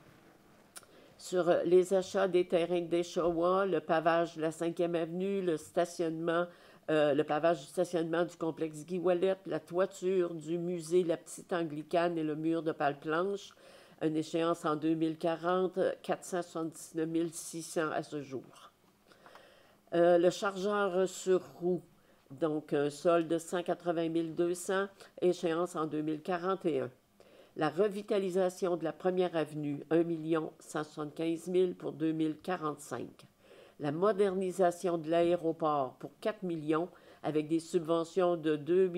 sur les achats des terrains de Deshawa, le pavage de la 5e avenue, le pavage du stationnement du complexe Guy Ouellet, la toiture du musée La Petite Anglicane et le mur de pale-planche. Une échéance en 2040, 479 600 à ce jour. Le chargeur sur roue, donc un solde de 180 200, échéance en 2041. La revitalisation de la Première Avenue, 1 175 000 pour 2045. La modernisation de l'aéroport pour 4 millions avec des subventions de 2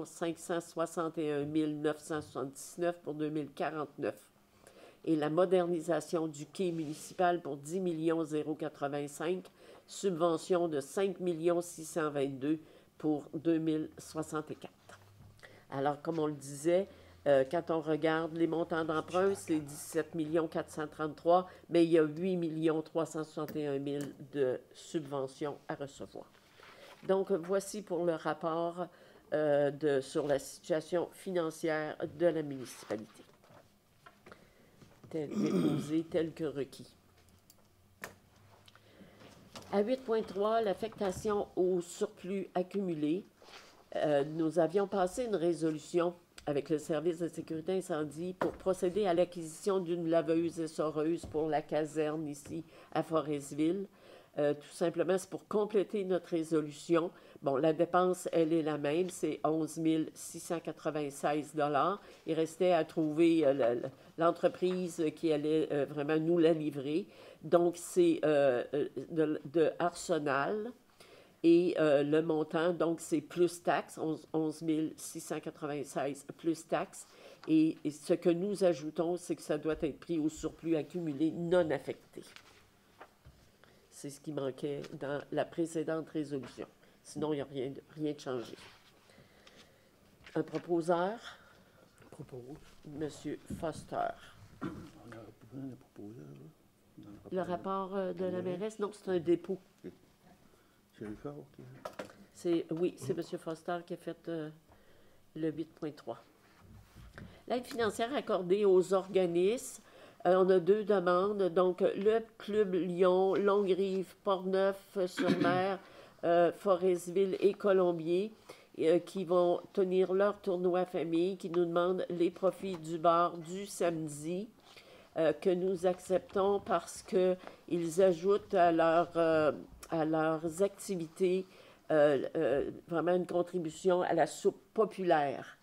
561 979 pour 2049. Et la modernisation du quai municipal pour 10 085, subvention de 5 622 pour 2064. Alors, comme on le disait, quand on regarde les montants d'emprunt, c'est 17 433 000, mais il y a 8 361 000 de subventions à recevoir. Donc, voici pour le rapport sur la situation financière de la municipalité. Déposé tel que requis. À 8.3, l'affectation au surplus accumulé. Nous avions passé une résolution avec le service de sécurité incendie pour procéder à l'acquisition d'une laveuse essoreuse pour la caserne ici à Forestville. Tout simplement, c'est pour compléter notre résolution. Bon, la dépense, elle est la même, c'est 11 696 $. Il restait à trouver l'entreprise qui allait vraiment nous la livrer. Donc, c'est de Arsenal. Et le montant, donc, c'est plus taxes, 11 696 plus taxes. Et ce que nous ajoutons, c'est que ça doit être pris au surplus accumulé non affecté. C'est ce qui manquait dans la précédente résolution. Sinon, il n'y a rien de changé. Un proposeur? Propose. Monsieur Foster. On a proposé, là, Le rapport de la mairesse? Non, c'est un dépôt. C'est Richard qui... Oui, c'est M. Foster qui a fait le 8.3. L'aide financière accordée aux organismes, on a 2 demandes. Donc, le Club Lyon, Longue-Rive, Portneuf-sur-Mer, Forestville et Colombier, qui vont tenir leur tournoi famille, qui nous demandent les profits du bar du samedi, que nous acceptons parce qu'ils ajoutent à leurs activités vraiment une contribution à la soupe populaire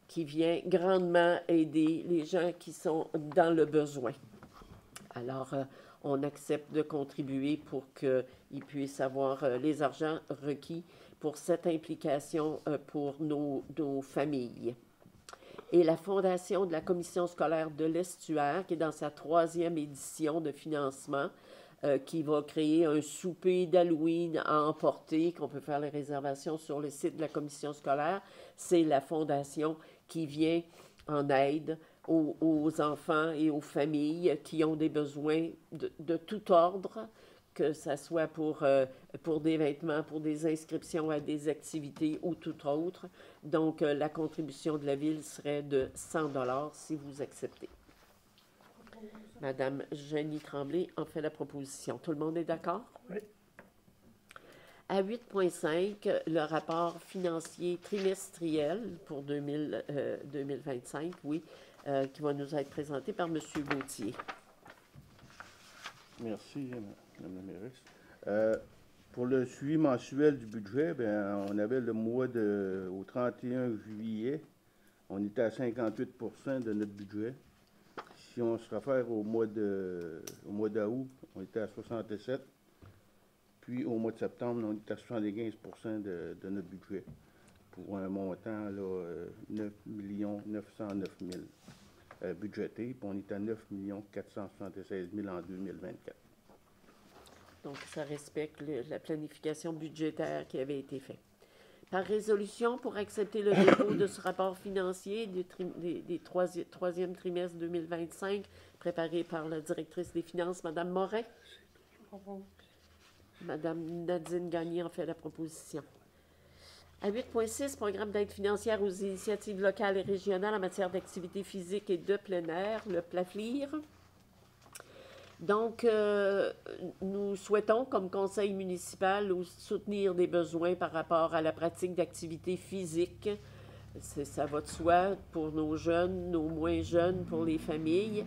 qui vient grandement aider les gens qui sont dans le besoin. Alors, on accepte de contribuer pour qu'ils puissent avoir les argents requis pour cette implication pour nos familles. Et la Fondation de la Commission scolaire de l'Estuaire, qui est dans sa 3e édition de financement, qui va créer un souper d'Halloween à emporter, qu'on peut faire les réservations sur le site de la commission scolaire. C'est la fondation qui vient en aide aux enfants et aux familles qui ont des besoins de tout ordre, que ça soit pour des vêtements, pour des inscriptions à des activités ou tout autre. Donc, la contribution de la Ville serait de 100 $ si vous acceptez. Madame Jenny Tremblay en fait la proposition. Tout le monde est d'accord? Oui. À 8.5, le rapport financier trimestriel pour 2025, oui, qui va nous être présenté par M. Gauthier. Merci, Mme la mairesse. Pour le suivi mensuel du budget, bien, on avait au 31 juillet, on était à 58 de notre budget. Si on se réfère au mois d'août, on était à 67. Puis au mois de septembre, on était à 75 de notre budget, pour un montant là, 9 909 000 budgété, puis on est à 9 476 000 en 2024. Donc, ça respecte la planification budgétaire qui avait été faite. Par résolution, pour accepter le dépôt de ce rapport financier des troisième trimestre 2025, préparé par la directrice des Finances, Mme Morin. Mme Nadine Gagné en fait la proposition. À 8.6, programme d'aide financière aux initiatives locales et régionales en matière d'activité physique et de plein air, le PLAFLIR. Donc, nous souhaitons, comme conseil municipal, soutenir des besoins par rapport à la pratique d'activités physiques. Ça va de soi pour nos jeunes, nos moins jeunes, pour les familles.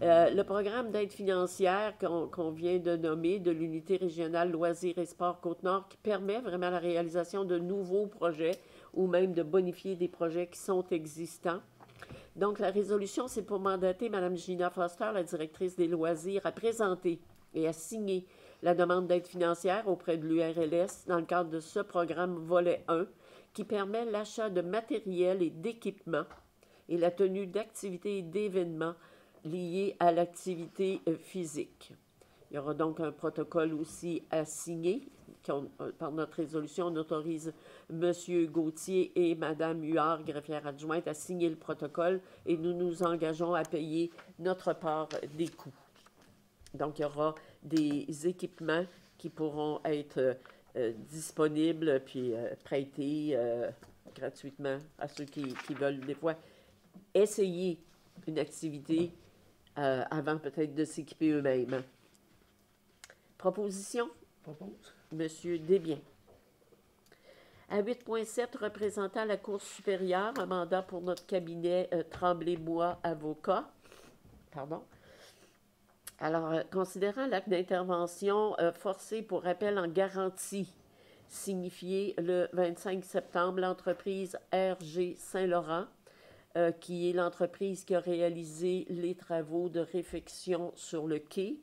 Le programme d'aide financière qu'on vient de nommer de l'unité régionale loisirs et sports Côte-Nord qui permet vraiment la réalisation de nouveaux projets ou même de bonifier des projets qui sont existants. Donc, la résolution, c'est pour mandater Mme Gina Foster, la directrice des loisirs, à présenter et à signer la demande d'aide financière auprès de l'URLS dans le cadre de ce programme volet 1 qui permet l'achat de matériel et d'équipements et la tenue d'activités et d'événements liés à l'activité physique. Il y aura donc un protocole aussi à signer. Par notre résolution, on autorise M. Gauthier et Mme Huard, greffière adjointe, à signer le protocole et nous nous engageons à payer notre part des coûts. Donc, il y aura des équipements qui pourront être disponibles puis prêtés gratuitement à ceux qui veulent des fois essayer une activité avant peut-être de s'équiper eux-mêmes. Proposition? Propose. Monsieur Desbiens. À 8.7, représentant à la Cour supérieure, un mandat pour notre cabinet Tremblay-Bois Avocat. Pardon. Alors, considérant l'acte d'intervention forcé pour appel en garantie signifié le 25 septembre, l'entreprise RG Saint-Laurent, qui est l'entreprise qui a réalisé les travaux de réfection sur le quai.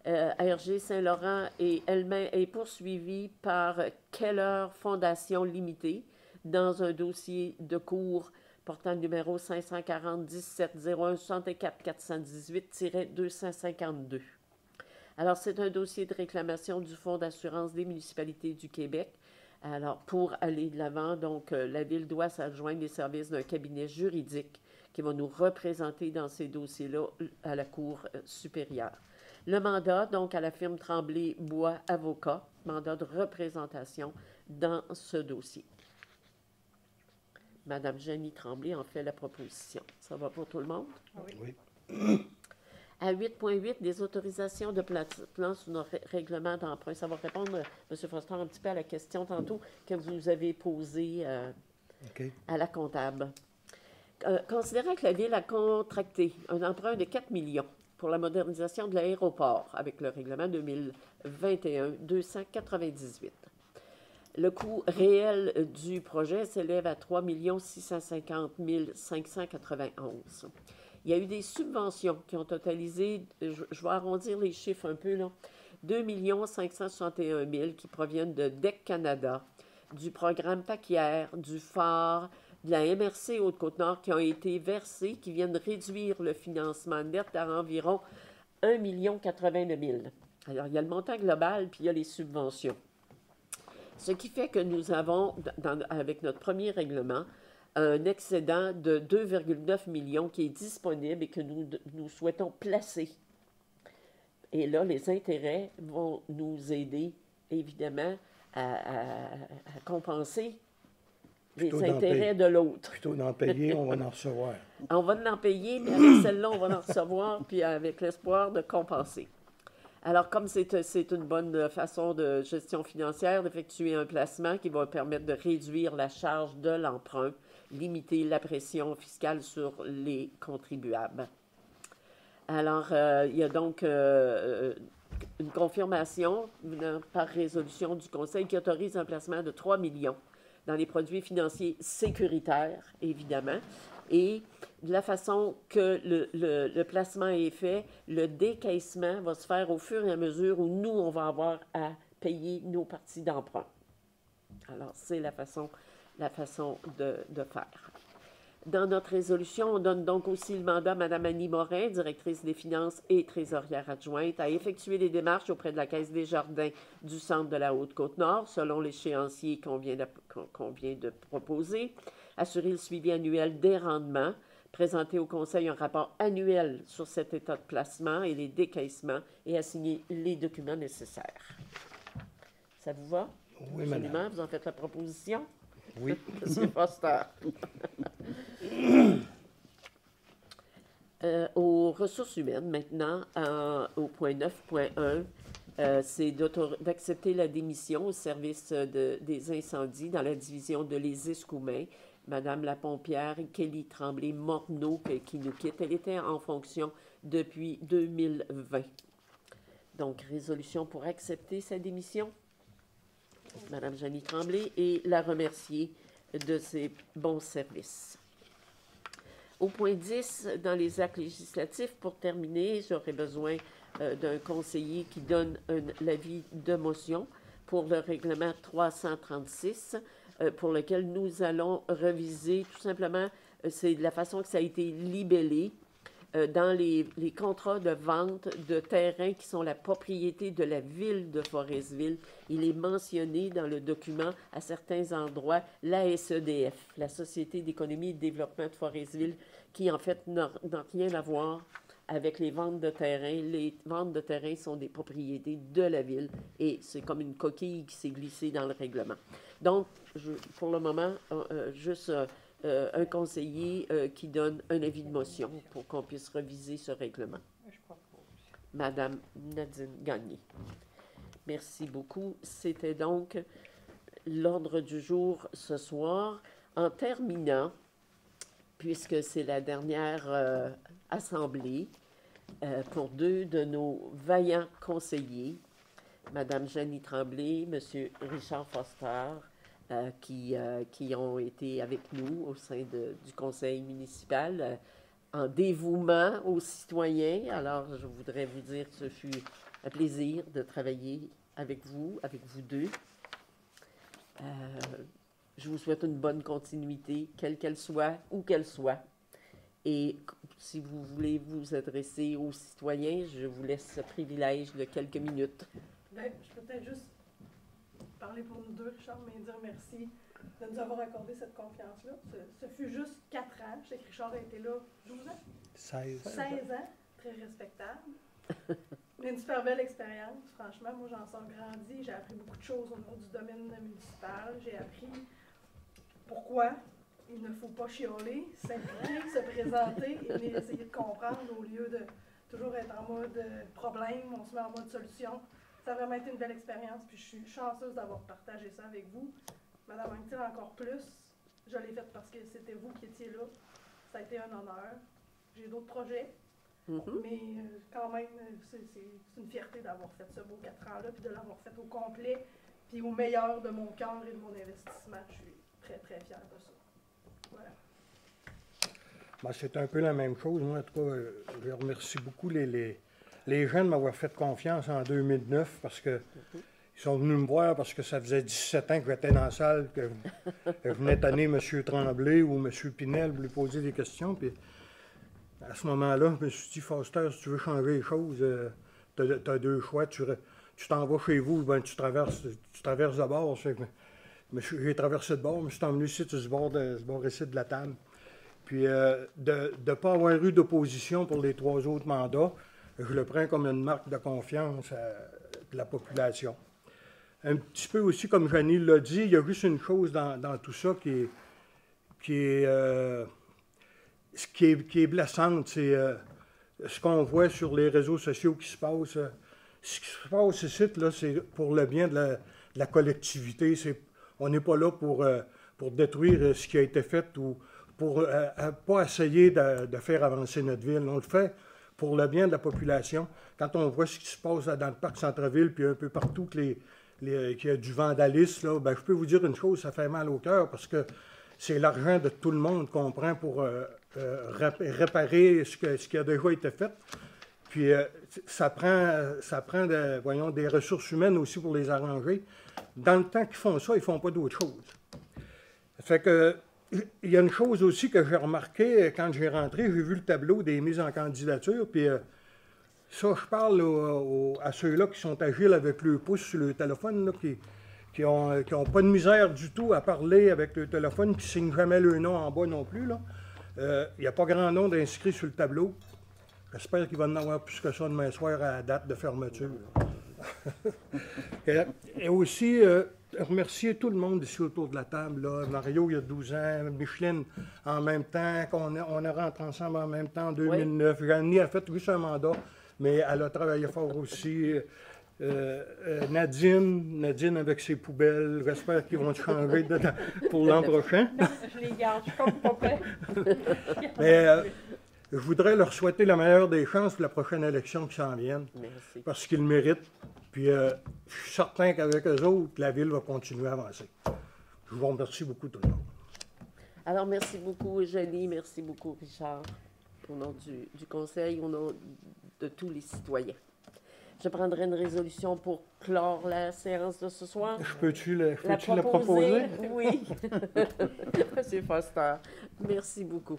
RG Saint-Laurent est poursuivie par Keller Fondation Limitée dans un dossier de cours portant le numéro 540-17-01-64-418-252. Alors, c'est un dossier de réclamation du Fonds d'assurance des municipalités du Québec. Alors, pour aller de l'avant, donc, la Ville doit s'adjoindre les services d'un cabinet juridique qui va nous représenter dans ces dossiers-là à la Cour supérieure. Le mandat, donc, à la firme Tremblay-Bois Avocat, mandat de représentation dans ce dossier. Madame Jenny Tremblay en fait la proposition. Ça va pour tout le monde? Oui. À 8.8, des autorisations de plan sur nos règlements d'emprunt. Ça va répondre, M. Foster, un petit peu à la question tantôt que vous avez posée à la comptable. Considérant que la Ville a contracté un emprunt de 4 millions pour la modernisation de l'aéroport avec le règlement 2021-298. Le coût réel du projet s'élève à 3 650 591. Il y a eu des subventions qui ont totalisé, je vais arrondir les chiffres un peu, là, 2 561 000 qui proviennent de DEC Canada, du programme PACIER, du phare, de la MRC Haute-Côte-Nord qui ont été versés, qui viennent réduire le financement net à environ 1 089 000. Alors, il y a le montant global, puis il y a les subventions. Ce qui fait que nous avons, avec notre premier règlement, un excédent de 2,9 millions qui est disponible et que nous souhaitons placer Et là, les intérêts vont nous aider, évidemment, à compenser les Plutôt d'en intérêts payer. de l'autre. Plutôt d'en payer, on va en recevoir. On va l'en payer, mais avec celle-là, on va en recevoir, puis avec l'espoir de compenser. Alors, comme c'est une bonne façon de gestion financière d'effectuer un placement qui va permettre de réduire la charge de l'emprunt, limiter la pression fiscale sur les contribuables. Alors, il y a donc une confirmation venant par résolution du Conseil qui autorise un placement de 3 millions dans les produits financiers sécuritaires, évidemment. Et de la façon que le placement est fait, le décaissement va se faire au fur et à mesure où nous, on va avoir à payer nos parties d'emprunt. Alors, c'est la façon de faire. Dans notre résolution, on donne donc aussi le mandat à Mme Annie Morin, directrice des finances et trésorière adjointe, à effectuer les démarches auprès de la Caisse des jardins du centre de la Haute-Côte-Nord, selon l'échéancier qu'on vient de proposer, assurer le suivi annuel des rendements, présenter au Conseil un rapport annuel sur cet état de placement et les décaissements et assigner les documents nécessaires. Ça vous va? Oui, Absolument. madame. Vous en faites la proposition? Oui. M. Foster. Aux ressources humaines, maintenant, au point 9.1, c'est d'accepter la démission au service des incendies dans la division de Les Escoumins. Madame la pompière Kelly Tremblay-Morneau qui nous quitte. Elle était en fonction depuis 2020. Donc, résolution pour accepter sa démission. Madame Jeannie Tremblay, et la remercier de ses bons services. Au point 10, dans les actes législatifs, pour terminer, j'aurais besoin d'un conseiller qui donne l'avis de motion pour le règlement 336, pour lequel nous allons reviser tout simplement, c'est la façon que ça a été libellé dans les contrats de vente de terrains qui sont la propriété de la ville de Forestville. Il est mentionné dans le document à certains endroits la SEDF, la Société d'économie et de développement de Forestville, qui en fait n'a rien à voir avec les ventes de terrain. Les ventes de terrain sont des propriétés de la ville et c'est comme une coquille qui s'est glissée dans le règlement. Donc, pour le moment, juste un conseiller qui donne un avis de motion pour qu'on puisse reviser ce règlement. Je propose. Madame Nadine Gagné. Merci beaucoup. C'était donc l'ordre du jour ce soir. En terminant, puisque c'est la dernière assemblée pour deux de nos vaillants conseillers, Madame Jeannie Tremblay, Monsieur Richard Foster, qui ont été avec nous au sein du conseil municipal en dévouement aux citoyens. Alors, je voudrais vous dire que ce fut un plaisir de travailler avec vous deux. Je vous souhaite une bonne continuité, quelle qu'elle soit, où qu'elle soit. Et si vous voulez vous adresser aux citoyens, je vous laisse ce privilège de quelques minutes. Bien, je peux peut-être juste parler pour nous deux, Richard, mais dire merci de nous avoir accordé cette confiance-là. Ce fut juste 4 ans. Je sais que Richard a été là 12 ans? 16. 16 ans, très respectable. Mais une super belle expérience, franchement. Moi, j'en sors grandi. J'ai appris beaucoup de choses au niveau du domaine municipal. J'ai appris pourquoi il ne faut pas chialer, s'impliquer, se présenter et essayer de comprendre au lieu de toujours être en mode problème, on se met en mode solution. Ça a vraiment été une belle expérience, puis je suis chanceuse d'avoir partagé ça avec vous. Madame Anctil, encore plus, je l'ai fait parce que c'était vous qui étiez là. Ça a été un honneur. J'ai d'autres projets, mais quand même, c'est une fierté d'avoir fait ce beau 4 ans-là, puis de l'avoir fait au complet, puis au meilleur de mon cœur et de mon investissement. Je suis très, très fière de ça. Voilà. Ben, c'est un peu la même chose. Moi, en tout cas, je remercie beaucoup les gens de m'avoir fait confiance en 2009 parce que ils sont venus me voir parce que ça faisait 17 ans que j'étais dans la salle, que je venais tanner M. Tremblay ou M. Pinel pour lui poser des questions. Puis à ce moment-là, je me suis dit, Foster, si tu veux changer les choses, tu as 2 choix. Tu t'en vas chez vous, ben, tu traverses de bord. J'ai traversé de bord, mais je suis emmené ici sur ce bord ici de la table. Puis de ne pas avoir eu d'opposition pour les 3 autres mandats, Je le prends comme une marque de confiance de la population. Un petit peu aussi, comme Jeannie l'a dit, il y a juste une chose dans tout ça qui est blessante, c'est ce qu'on voit sur les réseaux sociaux qui se passe. Ce qui se passe ici, là, c'est pour le bien de la collectivité. On n'est pas là pour détruire ce qui a été fait ou pour pas essayer de faire avancer notre ville. On le fait pour le bien de la population. Quand on voit ce qui se passe dans le parc centre-ville, puis un peu partout qu'il y a du vandalisme, là, ben, je peux vous dire une chose, ça fait mal au cœur parce que c'est l'argent de tout le monde qu'on prend pour réparer ce qui a déjà été fait. Puis ça prend des ressources humaines aussi pour les arranger. Dans le temps qu'ils font ça, ils ne font pas d'autre chose. Ça fait que il y a une chose aussi que j'ai remarqué quand j'ai rentré, j'ai vu le tableau des mises en candidature, puis ça, je parle à ceux-là qui sont agiles avec le pouce sur le téléphone, là, qui ont pas de misère du tout à parler avec le téléphone, qui ne signent jamais le nom en bas non plus. Il n'y a pas grand nom d'inscrits sur le tableau. J'espère qu'il va en avoir plus que ça demain soir à la date de fermeture. Et aussi, remercier tout le monde ici autour de la table. Là. Mario, il y a 12 ans, Micheline, en même temps, on est rentré ensemble en même temps en 2009. Oui. Jeannie a fait juste un mandat, mais elle a travaillé fort aussi. Nadine avec ses poubelles, j'espère qu'ils vont changer pour l'an prochain. Je les garde, je suis comme papa. Mais je voudrais leur souhaiter la meilleure des chances pour la prochaine élection qui s'en vienne. Merci. Parce qu'ils le méritent. Puis je suis certain qu'avec eux autres, la ville va continuer à avancer. Je vous remercie beaucoup tout le monde. Alors, merci beaucoup, Eugénie. Merci beaucoup, Richard, au nom du Conseil, au nom de tous les citoyens. Je prendrai une résolution pour clore la séance de ce soir. Je peux-tu la proposer? Oui. C'est Foster. Merci beaucoup.